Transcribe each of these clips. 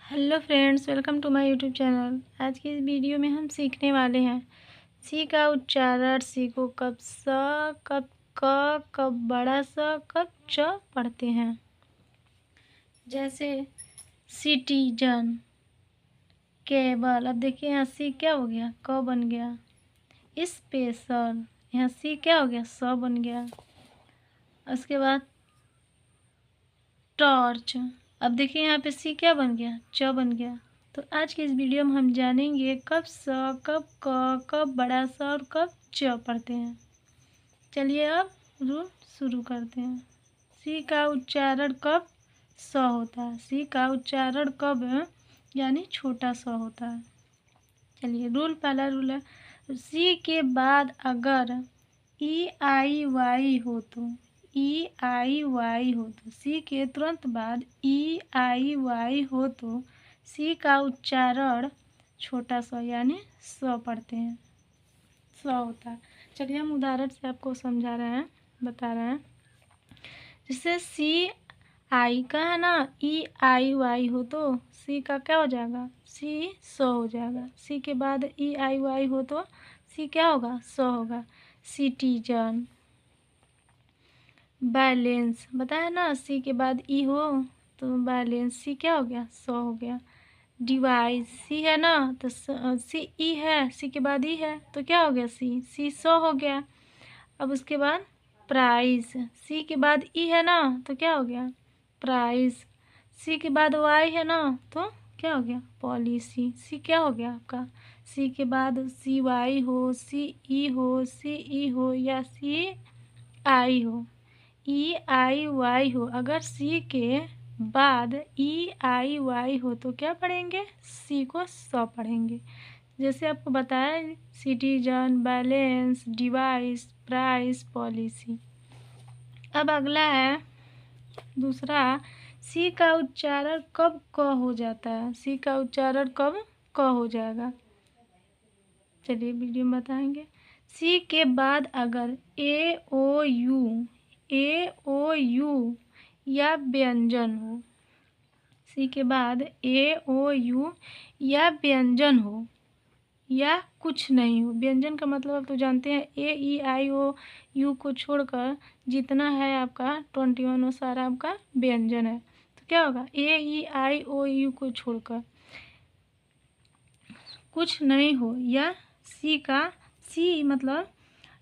Hello friends, welcome to my YouTube channel. आज की इस वीडियो में हम सीखने वाले हैं सी का उच्चारण। सी को कब स, कब क, कब बड़ा स, कब च पढ़ते हैं। जैसे सिटीजन, केबल। अब देखिए यहाँ सी क्या हो गया, क बन गया। स्पेशल, यहाँ सी क्या हो गया, स बन गया। उसके बाद टॉर्च। अब देखिए यहाँ पे सी क्या बन गया, च बन गया। तो आज के इस वीडियो में हम जानेंगे कब स, कब क, कब बड़ा स और कब च पढ़ते हैं। चलिए अब रूल शुरू करते हैं। सी का उच्चारण कब स होता है। सी का उच्चारण कब यानी छोटा स होता है। चलिए रूल, पहला रूल है सी के बाद अगर ई आई वाई हो तो, ई आई वाई हो तो, सी के तुरंत बाद ई आई वाई हो तो सी का उच्चारण छोटा स यानी स पढ़ते हैं, स होता है। चलिए हम उदाहरण से आपको समझा रहे हैं, बता रहे हैं। जैसे सी आई का है ना, ई आई वाई हो तो सी का क्या हो जाएगा, सी स हो जाएगा। सी के बाद ई आई वाई हो तो सी क्या होगा, स होगा। सिटीजन। बैलेंस बताया ना, सी के बाद ई हो तो बैलेंस, सी क्या हो गया, स हो गया। डिवाइस, सी है ना तो सी ई है, सी के बाद ई है तो क्या हो गया, सी सी स हो गया। अब उसके बाद प्राइस, सी के बाद ई है ना तो क्या हो गया, प्राइस। सी के बाद वाई है ना तो क्या हो गया, पॉलिसी। सी क्या हो गया आपका, सी के बाद सी वाई हो, सी ई हो, सी ई हो या सी आई हो, ई आई वाई हो। अगर सी के बाद ई आई वाई हो तो क्या पढ़ेंगे, सी को स पढ़ेंगे। जैसे आपको बताया, citizen, balance, device, price, policy. अब अगला है दूसरा, सी का उच्चारण कब क हो जाता है। सी का उच्चारण कब क हो जाएगा, चलिए वीडियो में बताएंगे। सी के बाद अगर ए ओ यू या व्यंजन हो, सी के बाद ए ओ यू या व्यंजन हो या कुछ नहीं हो। व्यंजन का मतलब आप तो जानते हैं, ए ई आई ओ यू को छोड़कर जितना है आपका 21 वो सारा आपका व्यंजन है। तो क्या होगा, ए ई आई ओ यू को छोड़कर कुछ नहीं हो या सी का, सी मतलब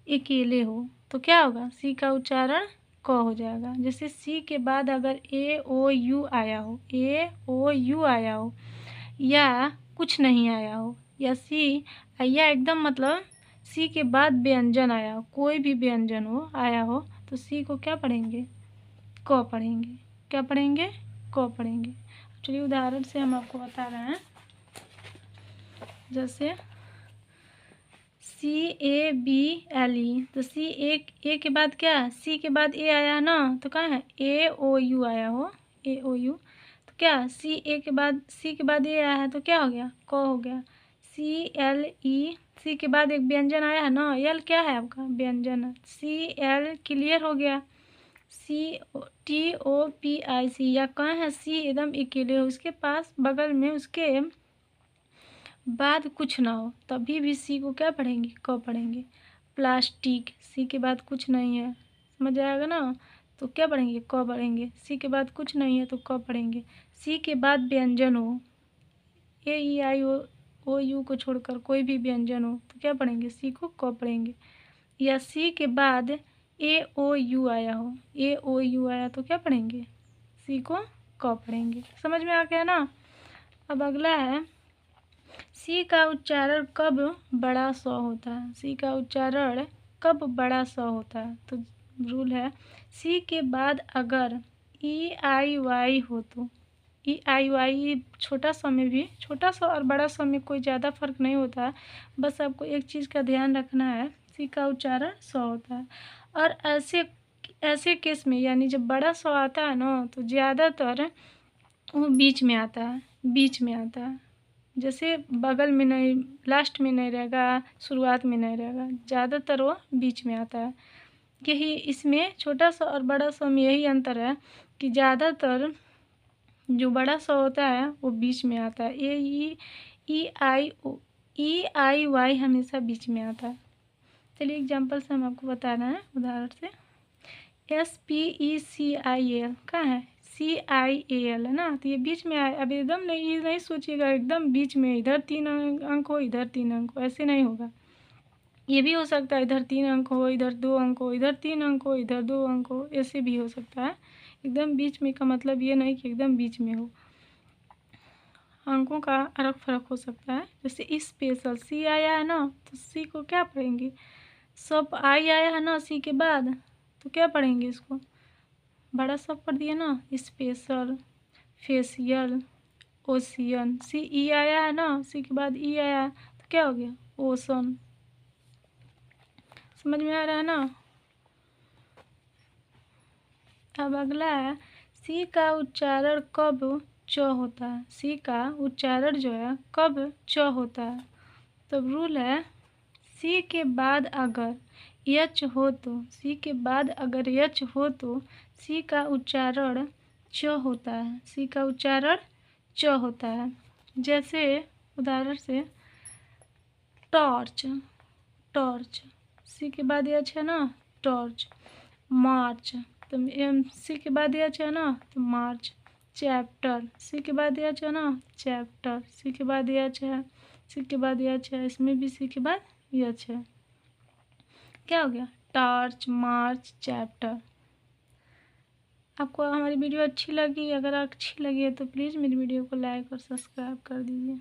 अकेले हो तो क्या होगा, सी का उच्चारण क हो जाएगा। जैसे सी के बाद अगर ए ओ यू आया हो, ए ओ यू आया हो या कुछ नहीं आया हो या सी, या एकदम मतलब सी के बाद व्यंजन आया हो, कोई भी व्यंजन हो आया हो तो सी को क्या पढ़ेंगे, क पढ़ेंगे। क्या पढ़ेंगे, क पढ़ेंगे। चलिए उदाहरण से हम आपको बता रहे हैं। जैसे सी ए बी एल ई, तो सी ए के बाद क्या है, सी के बाद ए आया ना तो कहाँ है, ए ओ यू आया हो, ए ओ यू। तो क्या सी ए के बाद, सी के बाद ए आया है तो क्या हो गया, क हो गया। सी एल ई, सी के बाद एक व्यंजन आया है ना, एल क्या है आपका, व्यंजन है। सी एल क्लियर हो गया। C T O P I सी, या कहाँ है सी एकदम अकेले हो, उसके पास बगल में उसके बाद कुछ ना हो तभी भी सी को क्या पढ़ेंगे, क पढ़ेंगे। प्लास्टिक, सी के बाद कुछ नहीं है, समझ आएगा ना, तो क्या पढ़ेंगे, क पढ़ेंगे। सी के बाद कुछ नहीं है तो क पढ़ेंगे। सी के बाद व्यंजन हो, ए ई आई ओ यू को छोड़कर कोई भी व्यंजन हो तो क्या पढ़ेंगे, सी को क पढ़ेंगे। या सी के बाद ए ओ यू आया हो, ए ओ यू आया तो क्या पढ़ेंगे, सी को क पढ़ेंगे। समझ में आ गया ना। अब अगला है, सी का उच्चारण कब बड़ा स होता है। सी का उच्चारण कब बड़ा स होता है, तो रूल है सी के बाद अगर ई आई वाई हो तो, ई आई वाई छोटा स में भी, छोटा स और बड़ा स में कोई ज़्यादा फर्क नहीं होता है, बस आपको एक चीज़ का ध्यान रखना है, सी का उच्चारण स होता है। और ऐसे केस में यानी जब बड़ा स आता है ना तो ज़्यादातर वो बीच में आता है, बीच में आता है। जैसे बगल में नहीं, लास्ट में नहीं रहेगा, शुरुआत में नहीं रहेगा, ज़्यादातर वो बीच में आता है। यही इसमें छोटा सा और बड़ा सा में यही अंतर है कि ज़्यादातर जो बड़ा सा होता है वो बीच में आता है। ई आई वाई हमेशा बीच में आता है। चलिए एग्जाम्पल से हम आपको बता रहे हैं उदाहरण से। SPECIAL कहाँ है? CIAL है ना, तो ये बीच में आए। अब एकदम नहीं, ये नहीं सोचिएगा एकदम बीच में इधर 3 अंक हो इधर 3 अंक हो, ऐसे नहीं होगा। ये भी हो सकता है इधर 3 अंक हो इधर 2 अंक हो, इधर 3 अंक हो इधर 2 अंक हो, ऐसे भी हो सकता है। एकदम बीच में का मतलब ये नहीं कि एकदम बीच में हो, अंकों का अलग फर्क हो सकता है। जैसे स्पेशल सी आया है ना, तो सी को क्या पढ़ेंगे? सब आई आया है ना सी के बाद, तो क्या पढ़ेंगे इसको? बड़ा सब पढ़ दिया ना, स्पेशल, फेशियल, ओशियन। सी ई आया है ना, सी के बाद ई आया है, तो क्या हो गया? ओशन। समझ में आ रहा है ना? अब अगला है, सी का उच्चारण कब च होता है? सी का उच्चारण जो है कब च होता है? तब रूल है, सी के बाद अगर यच हो तो, सी के बाद अगर यच हो तो सी का उच्चारण च होता है। सी का उच्चारण च होता है। जैसे उदाहरण से टॉर्च, टॉर्च, सी के बाद यच है ना, टॉर्च। मार्च, तो एम सी के बाद यच है ना, तो मार्च। चैप्टर, सी के बाद यच है ना, चैप्टर। सी के बाद यच है, सी के बाद यच है, इसमें भी सी के बाद यच है। क्या हो गया? टॉर्च, मार्च, चैप्टर। आपको हमारी वीडियो अच्छी लगी? अगर अच्छी लगी है तो प्लीज़ मेरी वीडियो को लाइक और सब्सक्राइब कर दीजिए।